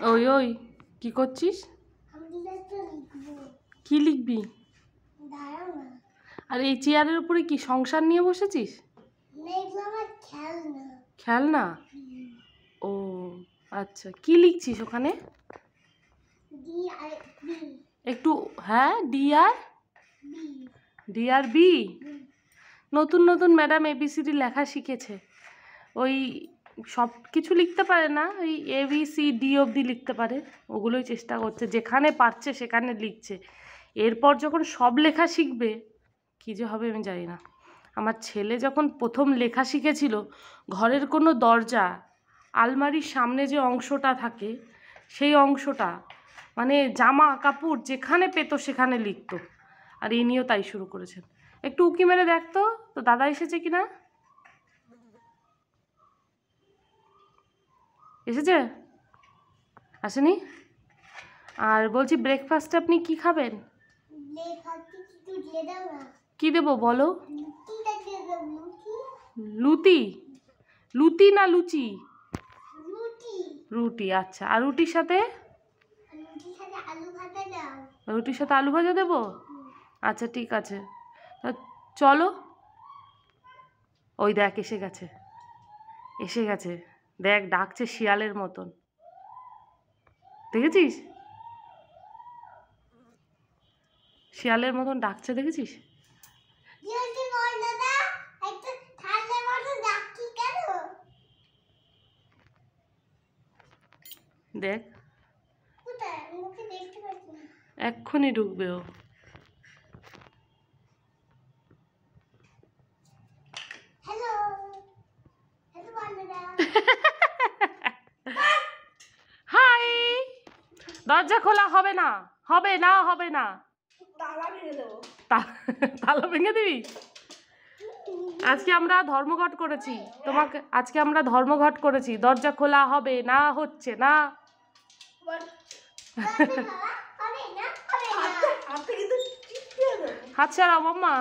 ওই ওই কি করছিস? কি লিখবি? আর এই চেয়ারের উপরে কি সংসার নিয়ে বসেছিস? খেলনা। ও আচ্ছা, কি লিখছিস ওখানে? একটু হ্যাঁ, ডি আর বি। নতুন নতুন ম্যাডাম এবিসিডি লেখা শিখেছে। ওই সব কিছু লিখতে পারে না, ওই ABCD অবধি লিখতে পারে। ওগুলোই চেষ্টা করছে, যেখানে পারছে সেখানে লিখছে। এরপর যখন সব লেখা শিখবে কী যে হবে আমি জানি না। আমার ছেলে যখন প্রথম লেখা শিখেছিল, ঘরের কোনো দরজা, আলমারির সামনে যে অংশটা থাকে সেই অংশটা মানে জামা কাপড় যেখানে পেতো সেখানে লিখতো। আর ইনিও তাই শুরু করেছেন। একটু উকি মেরে দেখতো তো দাদা এসেছে কিনা। এসেছে? আসেনি? আর বলছি ব্রেকফাস্টে আপনি কি খাবেন? কি দেবো বলো? লুতি? লুতি না লুচি? রুটি। আচ্ছা, আর রুটির সাথে? রুটির সাথে আলু ভাজা দেবো? আচ্ছা ঠিক আছে, চলো। ওই দেখ এসে গেছে, এসে গেছে। দেখ ডাকছে শিয়ালের মতন, দেখেছিস? শিয়ালের মতন ডাকছে, দেখেছিস? দেখ এক্ষুনি ঢুকবে ও। হাই, দরজা খোলা হবে না, হবে না, হবে না। তালা ভেঙে দিবি? আজকে আমরা ধর্মঘট করেছি, তোমাকে আজকে আমরা ধর্মঘট করেছি। দরজা খোলা হবে না, হচ্ছে না। হাত ছাড়াও মাম্মা।